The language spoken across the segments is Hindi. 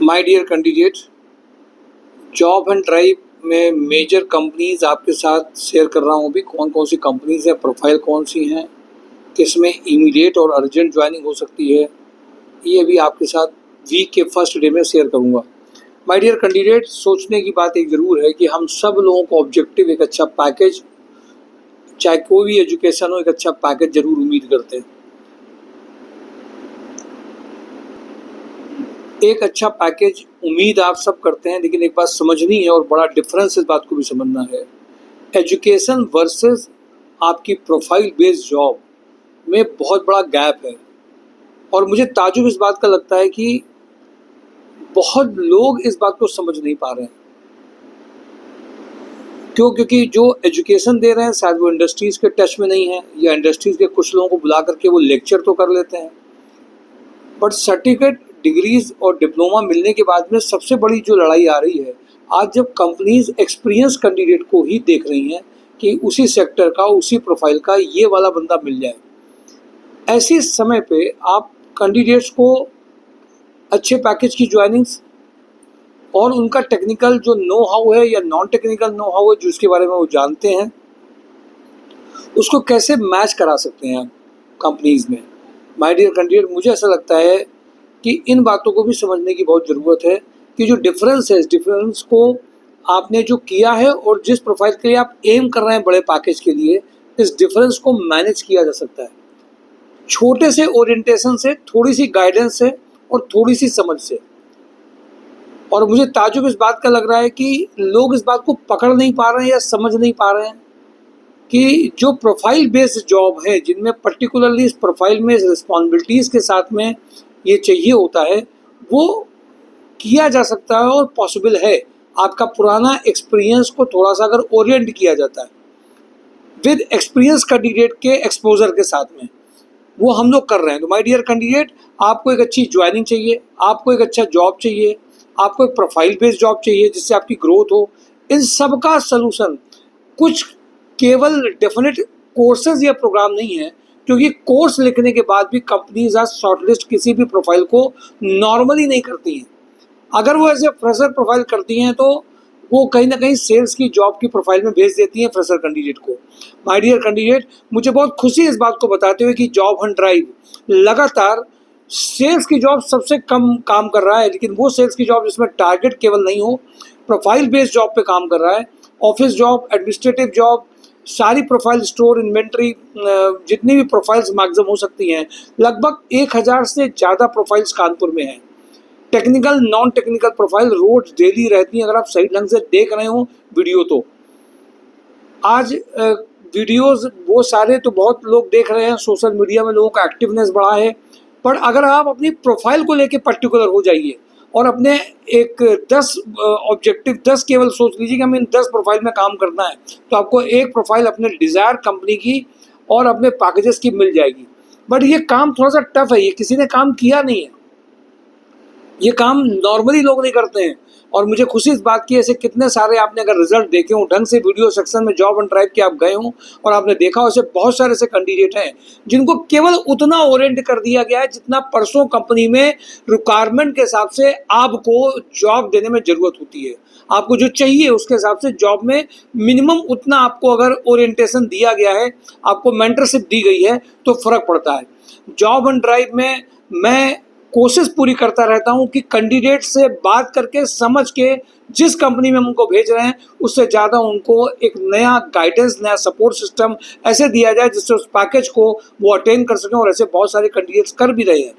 My dear candidate, job and drive में मेजर कंपनीज आपके साथ शेयर कर रहा हूँ अभी। कौन कौन सी कंपनीज है, प्रोफाइल कौन सी हैं, किसमें इमीडिएट और अर्जेंट ज्वाइनिंग हो सकती है, ये अभी आपके साथ वीक के फर्स्ट डे में शेयर करूँगा। माय डियर कैंडिडेट, सोचने की बात एक ज़रूर है कि हम सब लोगों को ऑब्जेक्टिव एक अच्छा पैकेज, चाहे कोई भी एजुकेशन हो, एक अच्छा पैकेज जरूर उम्मीद करते हैं। एक अच्छा पैकेज उम्मीद आप सब करते हैं, लेकिन एक बात समझनी है और बड़ा डिफरेंस इस बात को भी समझना है। एजुकेशन वर्सेस आपकी प्रोफाइल बेस्ड जॉब में बहुत बड़ा गैप है और मुझे ताजुब इस बात का लगता है कि बहुत लोग इस बात को समझ नहीं पा रहे हैं। क्यों? क्योंकि जो एजुकेशन दे रहे हैं शायद वो इंडस्ट्रीज़ के टच में नहीं है, या इंडस्ट्रीज़ के कुछ लोगों को बुला करके वो लेक्चर तो कर लेते हैं, बट सर्टिफिकेट, डिग्रीज और डिप्लोमा मिलने के बाद में सबसे बड़ी जो लड़ाई आ रही है आज, जब कंपनीज एक्सपीरियंस कैंडिडेट को ही देख रही हैं कि उसी सेक्टर का, उसी प्रोफाइल का ये वाला बंदा मिल जाए। ऐसे समय पे आप कैंडिडेट्स को अच्छे पैकेज की ज्वाइनिंग्स और उनका टेक्निकल जो नो हाउ है या नॉन टेक्निकल नो हाउ है, जिसके बारे में वो जानते हैं, उसको कैसे मैच करा सकते हैं कंपनीज में। माय डियर कैंडिडेट, मुझे ऐसा लगता है कि इन बातों को भी समझने की बहुत ज़रूरत है कि जो डिफरेंस है, इस डिफरेंस को आपने जो किया है और जिस प्रोफाइल के लिए आप एम कर रहे हैं बड़े पैकेज के लिए, इस डिफरेंस को मैनेज किया जा सकता है छोटे से ओरिएंटेशन से, थोड़ी सी गाइडेंस से और थोड़ी सी समझ से। और मुझे ताजुब इस बात का लग रहा है कि लोग इस बात को पकड़ नहीं पा रहे हैं या समझ नहीं पा रहे हैं कि जो प्रोफाइल बेस्ड जॉब है, जिनमें पर्टिकुलरली इस प्रोफाइल में रिस्पॉन्सिबिलिटीज़ के साथ में ये चाहिए होता है, वो किया जा सकता है और पॉसिबल है। आपका पुराना एक्सपीरियंस को थोड़ा सा अगर ओरिएंट किया जाता है विद एक्सपीरियंस कैंडिडेट के एक्सपोजर के साथ में, वो हम लोग कर रहे हैं। तो माय डियर कैंडिडेट, आपको एक अच्छी ज्वाइनिंग चाहिए, आपको एक अच्छा जॉब चाहिए, आपको एक प्रोफाइल बेस्ड जॉब चाहिए जिससे आपकी ग्रोथ हो। इन सब का सलूशन कुछ केवल डेफिनेट कोर्सेज या प्रोग्राम नहीं है, क्योंकि कोर्स लिखने के बाद भी कंपनीज आज शॉर्टलिस्ट किसी भी प्रोफाइल को नॉर्मली नहीं करती हैं। अगर वो ऐसे फ्रेशर प्रोफाइल करती हैं तो वो कहीं ना कहीं सेल्स की जॉब की प्रोफाइल में भेज देती हैं फ्रेशर कैंडिडेट को। माय डियर कैंडिडेट, मुझे बहुत खुशी इस बात को बताते हुए कि जॉब हंट ड्राइव लगातार सेल्स की जॉब सबसे कम काम कर रहा है, लेकिन वो सेल्स की जॉब जिसमें टारगेट केवल नहीं हो, प्रोफाइल बेस्ड जॉब पे काम कर रहा है। ऑफिस जॉब, एडमिनिस्ट्रेटिव जॉब, सारी प्रोफाइल, स्टोर, इन्वेंट्री, जितनी भी प्रोफाइल्स मैक्सिमम हो सकती हैं, लगभग 1000 से ज़्यादा प्रोफाइल्स कानपुर में हैं। टेक्निकल, नॉन टेक्निकल प्रोफाइल रोज डेली रहती हैं, अगर आप सही ढंग से देख रहे हो वीडियो तो। आज वीडियोस वो सारे तो बहुत लोग देख रहे हैं, सोशल मीडिया में लोगों का एक्टिवनेस बढ़ा है, पर अगर आप अपनी प्रोफाइल को लेके पर्टिकुलर हो जाइए और अपने एक 10 ऑब्जेक्टिव, 10 केवल सोच लीजिए कि हमें इन 10 प्रोफाइल में काम करना है, तो आपको एक प्रोफाइल अपने डिज़ायर कंपनी की और अपने पैकेजेस की मिल जाएगी। बट ये काम थोड़ा सा टफ है, ये किसी ने काम किया नहीं है, ये काम नॉर्मली लोग नहीं करते हैं। और मुझे खुशी इस बात की है, ऐसे कितने सारे आपने अगर रिजल्ट देखे हों, ढंग से वीडियो सेक्शन में जॉब एंड ड्राइव के आप गए हों और आपने देखा हो, ऐसे बहुत सारे ऐसे कैंडिडेट हैं जिनको केवल उतना ओरिएंट कर दिया गया है जितना परसों कंपनी में रिक्वायरमेंट के हिसाब से आपको जॉब देने में ज़रूरत होती है। आपको जो चाहिए उसके हिसाब से जॉब में मिनिमम उतना आपको अगर ओरिएंटेशन दिया गया है, आपको मेंटरशिप दी गई है, तो फ़र्क पड़ता है। जॉब एंड ड्राइव में मैं कोशिश पूरी करता रहता हूं कि कैंडिडेट से बात करके, समझ के, जिस कंपनी में हम उनको भेज रहे हैं उससे ज़्यादा उनको एक नया गाइडेंस, नया सपोर्ट सिस्टम ऐसे दिया जाए जिससे उस पैकेज को वो अटेन कर सकें। और ऐसे बहुत सारे कैंडिडेट्स कर भी रहे हैं।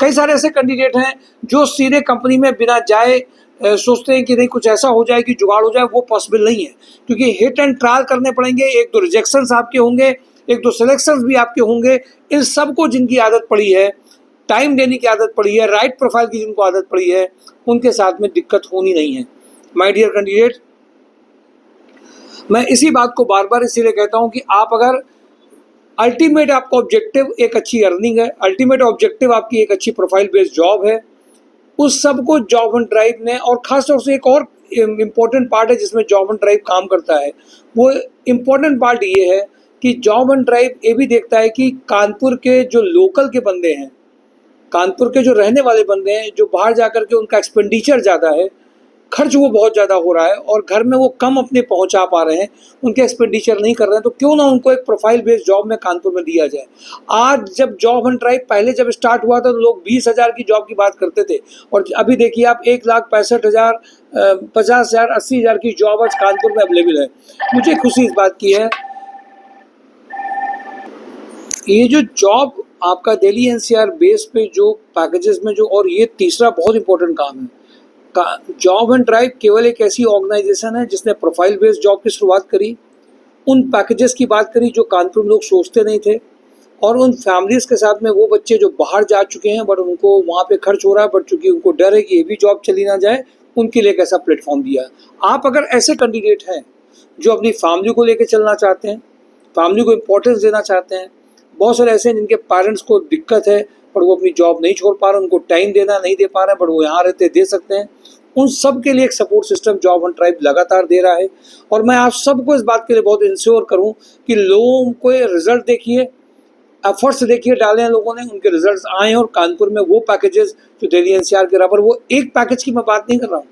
कई सारे ऐसे कैंडिडेट हैं जो सीधे कंपनी में बिना जाए सोचते हैं कि नहीं कुछ ऐसा हो जाए कि जुगाड़ हो जाए, वो पॉसिबल नहीं है, क्योंकि हिट एंड ट्रायल करने पड़ेंगे। 1-2 रिजेक्शंस आपके होंगे, 1-2 सिलेक्शंस भी आपके होंगे। इन सबको जिनकी आदत पड़ी है, टाइम देने की आदत पड़ी है, राइट प्रोफाइल की जिनको आदत पड़ी है, उनके साथ में दिक्कत होनी नहीं है। माय डियर कैंडिडेट, मैं इसी बात को बार बार इसीलिए कहता हूं कि आप अगर अल्टीमेट आपका ऑब्जेक्टिव एक अच्छी अर्निंग है, अल्टीमेट ऑब्जेक्टिव आपकी एक अच्छी प्रोफाइल बेस्ड जॉब है, उस सब को जॉब एंड ड्राइव ने, और खासतौर से एक और इम्पोर्टेंट पार्ट है जिसमें जॉब एंड ड्राइव काम करता है, वो इम्पोर्टेंट पार्ट ये है कि जॉब एंड ड्राइव ये भी देखता है कि कानपुर के जो लोकल के बंदे हैं, कानपुर के जो रहने वाले बंदे हैं, जो बाहर जाकर के उनका एक्सपेंडिचर ज़्यादा है, खर्च वो बहुत ज़्यादा हो रहा है और घर में वो कम अपने पहुंचा पा रहे हैं, उनके एक्सपेंडिचर नहीं कर रहे हैं, तो क्यों ना उनको एक प्रोफाइल बेस्ड जॉब में कानपुर में दिया जाए। आज जब जॉब एंड ड्राइव पहले जब स्टार्ट हुआ था तो लोग 20,000 की जॉब की बात करते थे, और अभी देखिए आप 1,65,000, 50,000, 80,000 की जॉब आज कानपुर में अवेलेबल है। मुझे खुशी इस बात की है, ये जो जॉब आपका दिल्ली एनसीआर बेस पे जो पैकेजेस में जो, और ये तीसरा बहुत इंपॉर्टेंट काम है, जॉब एंड ड्राइव केवल एक ऐसी ऑर्गेनाइजेशन है जिसने प्रोफाइल बेस्ड जॉब की शुरुआत करी, उन पैकेजेस की बात करी जो कानपुर में लोग सोचते नहीं थे, और उन फैमिलीज़ के साथ में वो बच्चे जो बाहर जा चुके हैं बट उनको वहाँ पे खर्च हो रहा है, बट चूँकि उनको डर है कि ये भी जॉब चली ना जाए, उनके लिए एक ऐसा प्लेटफॉर्म दिया है। आप अगर ऐसे कैंडिडेट हैं जो अपनी फैमिली को लेकर चलना चाहते हैं, फैमिली को इम्पोर्टेंस देना चाहते हैं, बहुत सारे ऐसे हैं जिनके पेरेंट्स को दिक्कत है पर वो अपनी जॉब नहीं छोड़ पा रहे, उनको टाइम देना नहीं दे पा रहे हैं, बट वो यहाँ रहते दे सकते हैं, उन सब के लिए एक support system job and drive लगातार दे रहा है। और मैं आप सबको इस बात के लिए बहुत इंश्योर करूँ कि लोगों को रिजल्ट देखिए, एफर्ट्स देखिए डाले हैं लोगों ने, उनके रिजल्ट्स आए हैं, और कानपुर में वो पैकेजेस जो दिल्ली एनसीआर के बराबर, वो एक पैकेज की मैं बात नहीं कर रहा हूँ,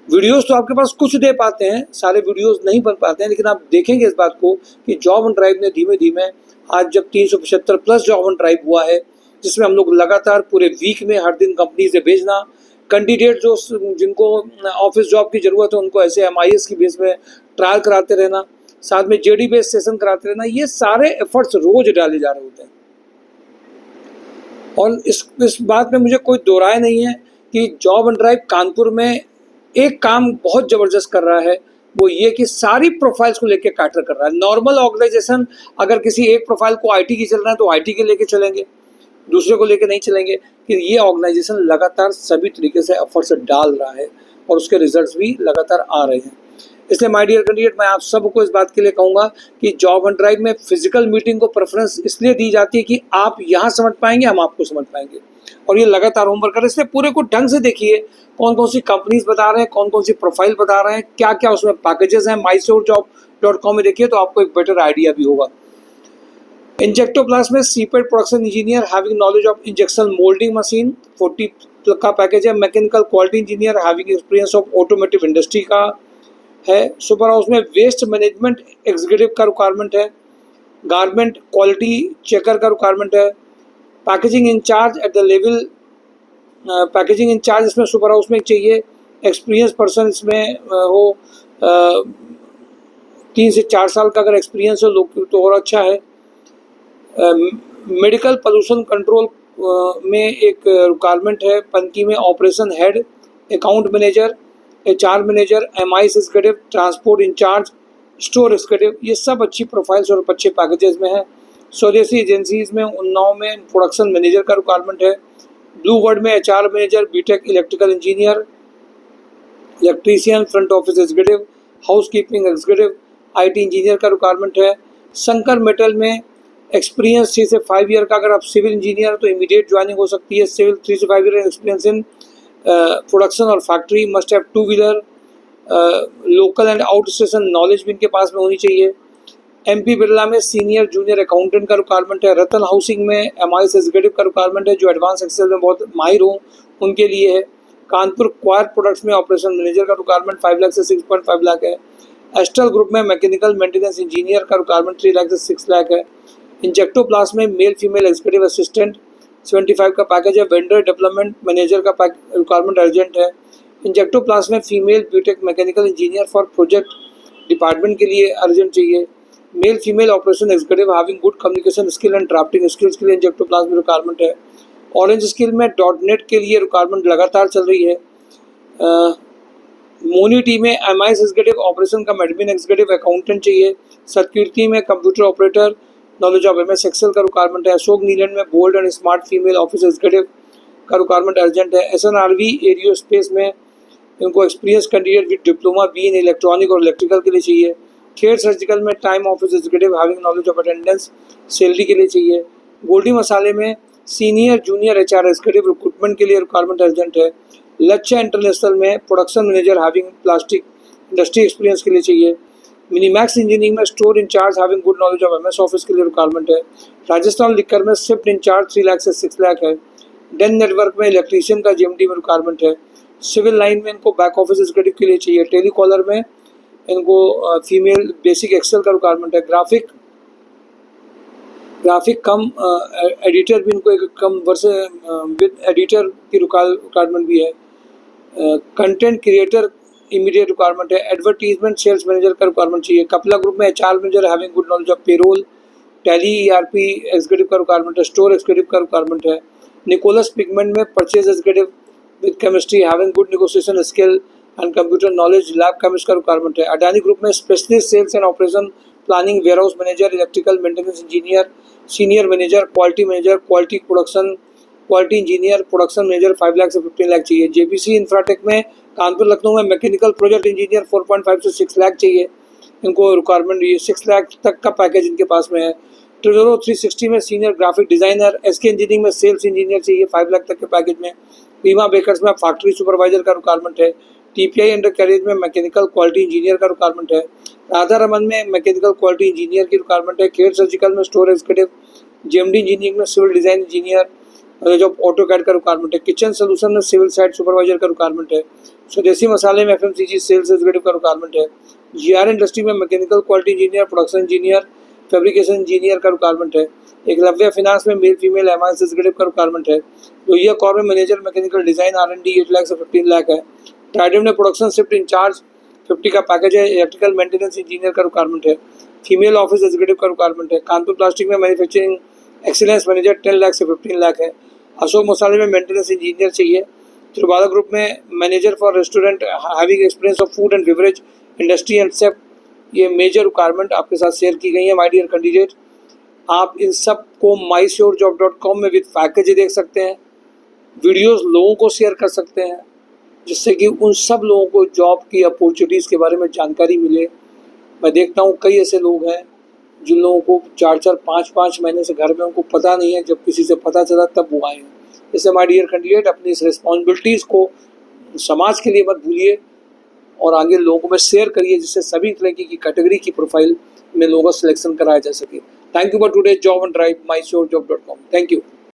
वीडियोस तो आपके पास कुछ दे पाते हैं, सारे वीडियोस नहीं बन पाते हैं, लेकिन आप देखेंगे इस बात को कि जॉब एंड ड्राइव ने धीमे धीमे आज जब 375 प्लस जॉब एंड ड्राइव हुआ है, जिसमें हम लोग लगातार पूरे वीक में हर दिन कंपनी से भेजना, कैंडिडेट जो जिनको ऑफिस जॉब की ज़रूरत है उनको ऐसे MIS की बेस में ट्रायल कराते रहना, साथ में JD बेस सेशन कराते रहना, ये सारे एफर्ट्स रोज डाले जा रहे होते हैं। और इस बात में मुझे कोई दो राय नहीं है कि जॉब एंड ड्राइव कानपुर में एक काम बहुत ज़बरदस्त कर रहा है, वो ये कि सारी प्रोफाइल्स को लेके कैटर कर रहा है। नॉर्मल ऑर्गेनाइजेशन अगर किसी एक प्रोफाइल को IT की चल रहा है तो IT के लेके चलेंगे, दूसरे को लेके नहीं चलेंगे, कि ये ऑर्गेनाइजेशन लगातार सभी तरीके से एफर्ट्स डाल रहा है और उसके रिजल्ट्स भी लगातार आ रहे हैं। इसलिए माय डियर कैंडिडेट, मैं आप सबको इस बात के लिए कहूँगा कि जॉब एंड ड्राइव में फिजिकल मीटिंग को प्रेफरेंस इसलिए दी जाती है कि आप यहाँ समझ पाएंगे, हम आपको समझ पाएंगे, और ये लगातार होमवर्क करें। इसलिए पूरे को ढंग से देखिए, कौन कौन सी कंपनीज बता रहे हैं, कौन कौन सी प्रोफाइल बता रहे हैं, क्या क्या उसमें पैकेजेस हैं, mysourjob.com में देखिए तो आपको एक बेटर आइडिया भी होगा। इंजेक्टोप्लास्ट में CIPET production engineer having knowledge of injection moulding machine 40 का पैकेज है। Mechanical quality engineer having experience of automotive industry का है। सुपर हाउस में वेस्ट मैनेजमेंट एग्जीक्यूटिव का रिक्वायरमेंट है। गारमेंट क्वालिटी चेकर का रिक्वायरमेंट है। Packaging in charge at the level, packaging in charge इसमें सुपर हाउस में चाहिए। एक्सपीरियंस पर्सन इसमें हो 3 से 4 साल का अगर एक्सपीरियंस हो लोग तो और अच्छा है। मेडिकल पोल्यूशन कंट्रोल में एक रिक्वायरमेंट है। पंकी में operation head, account manager, HR manager, MIS executive, transport in charge, store executive, ये सब अच्छी प्रोफाइल्स और अच्छे पैकेजेस में है। स्वदेशी एजेंसीज में उन्नाव में प्रोडक्शन मैनेजर का रिक्वायरमेंट है। ब्लू वर्ड में HR manager, BTech electrical engineer, electrician, front office executive, house keeping executive, IT engineer का रिक्वायरमेंट है। शंकर मेटल में एक्सपीरियंस 3 से 5 ईयर का, अगर आप सिविल इंजीनियर तो इमीडिएट ज्वाइनिंग हो सकती है। सिविल 3 से 5 ईयर एक्सपीरियंस इन प्रोडक्शन और factory, must have 2 wheeler, local and out station knowledge भी इनके पास में होनी चाहिए। MP बिरला में सीनियर जूनियर अकाउंटेंट का रिक्वायरमेंट है। रतन हाउसिंग में MIS एग्जीक्यूटिव का रिक्वायरमेंट है, जो एडवांस एक्सेल में बहुत माहिर हो उनके लिए है। कानपुर क्वायर प्रोडक्ट्स में ऑपरेशन मैनेजर का रिक्वायरमेंट 5 लाख से 6.5 लाख है। एस्ट्रल ग्रुप में मैकेनिकल मेंटेनेंस इंजीनियर का रिक्वायरमेंट 3 लाख से 6 लाख है। इंजेक्टोप्लास्ट में मेल फीमेल एग्जीक्यूटिव असिस्टेंट 75 का पैकेज है। वेंडर डेवलपमेंट मैनेजर का रिक्वायरमेंट अर्जेंट है। इंजेक्टोप्लास्ट में female BTech mechanical engineer for project department के लिए अर्जेंट चाहिए। Male female operation executive having good communication skill and drafting skills के लिए इंजेक्टोप्लास्ट में रिक्वायरमेंट है। ऑरेंज स्किल में .NET के लिए रिक्वायरमेंट लगातार चल रही है। मोनी टी में MIS एग्जीक्यूटिव, ऑपरेशन का एडमिन एग्जीक्यूटिव, अकाउंटेंट चाहिए। सतकीर्ति में computer operator, knowledge of MS excel का रिक्वायरमेंट है। अशोक नीलैंड में bold and smart female office executive का रिक्वायरमेंट अर्जेंट है। SNRV एरियो स्पेस में इनको experience candidate with diploma B in electronic और इलेक्ट्रिकल के लिए चाहिए। खेर सर्जिकल में time office executive having knowledge of attendance salary के लिए चाहिए। गोल्डी मसाले में senior junior HR executive recruitment के लिए रिक्वायरमेंट अर्जेंट है। लक्ष्य इंटरनेशनल में production manager having plastic industry experience के लिए चाहिए। मिनीमैक्स इंजीनियरिंग में store incharge having good knowledge of MS office के लिए रिक्वायरमेंट है। राजस्थान लिकर में शिफ्ट इंचार्ज 3 लाख से 6 लाख है। डेन नेटवर्क में इलेक्ट्रीशियन का जेएमडी में रिक्वायरमेंट है। सिविल लाइन में इनको बैक ऑफिस एग्जीक्यूटिव के लिए चाहिए। टेलीकॉलर में इनको फीमेल बेसिक एक्सेल का रिक्वायरमेंट है। ग्राफिक कम एडिटर भी इनको एक कम वर्ष विद एडिटर की रिक्वायरमेंट भी है। कंटेंट क्रिएटर इमीडिएट रिक्वायरमेंट है। एडवर्टीजमेंट सेल्स मैनेजर का रिक्वायरमेंट चाहिए। कपला ग्रुप में HR manager having good knowledge of payroll, tally ERP executive का रिक्वायरमेंट है। स्टोर एग्जीक्यूटिव का रिक्वायरमेंट है। निकोलस पिगमेंट में purchase executive with chemistry having good negotiation skill and computer knowledge, lab chemist का रिक्वायरमेंट है। अडानी ग्रुप में specialist sales and operation planning, warehouse manager, electrical maintenance engineer, senior manager, quality manager, quality production, quality engineer, production manager 5 lakh से 15 लाख चाहिए। जेपीसी इंफ्राटेक में कानपुर लखनऊ में मैकेनिकल प्रोजेक्ट इंजीनियर 4.5 से 6 लाख चाहिए इनको रिक्वायरमेंट। ये 6 लाख तक का पैकेज इनके पास में है। ट्रेजरो 360 में senior graphic designer, SK engineering में सेल्स इंजीनियर चाहिए 5 लाख तक के पैकेज में। बीमा बेकर्स में फैक्ट्री सुपरवाइजर का रिक्वायरमेंट है। टीपीआई अंडर कैरियर में मैकेनिकल क्वालिटी इंजीनियर का रिक्वायरमेंट है। राधा रमन में मैकेनिकल क्वालिटी इंजीनियर की रिक्वायरमेंट है। केयर सर्जिकल में स्टोर एग्जीक्यूटिव, जेएमडी इंजीनियरिंग में सिविल डिजाइन इंजीनियर जो ऑटो कैड का रिक्वायरमेंट है। किचन सोल्यूशन में सिविल साइट सुपरवाइजर का रिक्वायरमेंट है। स्वदेशी मसाले में एफएमसीजी सेल्स एग्जीक्यूटिव का रिक्वायरमेंट है। जीआर इंडस्ट्री में mechanical quality engineer, production engineer, fabrication engineer का रिक्वायरमेंट है। एकलव्य फाइनेंस में मेल फीमेल एमआईएस एग्जीक्यूटिव का रिक्वायरमेंट है। लोहिया कॉर में मैनेजर मैकेनिकल डिजाइन आर&डी 8 लाख से 15 लाख है। ट्राइडेंट में प्रोडक्शन शिफ्ट इंचार्ज 50 का पैकेज है। इलेक्ट्रिकल मेंटेनेंस इंजीनियर का रिक्वायरमेंट है। फीमेल ऑफिस एग्जीक्यूटिव का रिक्वायरमेंट है। कानपुर प्लास्टिक में मैन्युफैक्चरिंग एक्सीलेंस मैनेजर 10 लाख से 15 लाख है। अशोक मसाले में मेंटेनेंस इंजीनियर चाहिए। त्रिवाला ग्रुप में manager for restaurant having experience of food and beverage industry and safe, ये मेजर रिक्वायरमेंट आपके साथ शेयर की गई है माय डियर कैंडिडेट। आप इन सब को mysurejob.com में विद पैकेज देख सकते हैं। वीडियोस लोगों को शेयर कर सकते हैं जिससे कि उन सब लोगों को जॉब की अपॉर्चुनिटीज़ के बारे में जानकारी मिले। मैं देखता हूँ कई ऐसे लोग हैं जिन लोगों को 4-4, 5-5 महीने से घर में उनको पता नहीं है, जब किसी से पता चला तब वो आए हैं। इससे माय डियर कैंडिडेट अपनी इस रिस्पॉन्सिबिलिटीज़ को समाज के लिए मत भूलिए और आगे लोगों में शेयर करिए जिससे सभी तरह की कैटेगरी की प्रोफाइल में लोगों का सिलेक्शन कराया जा सके। Thank you for today job and drive mysurejob.com। Thank you.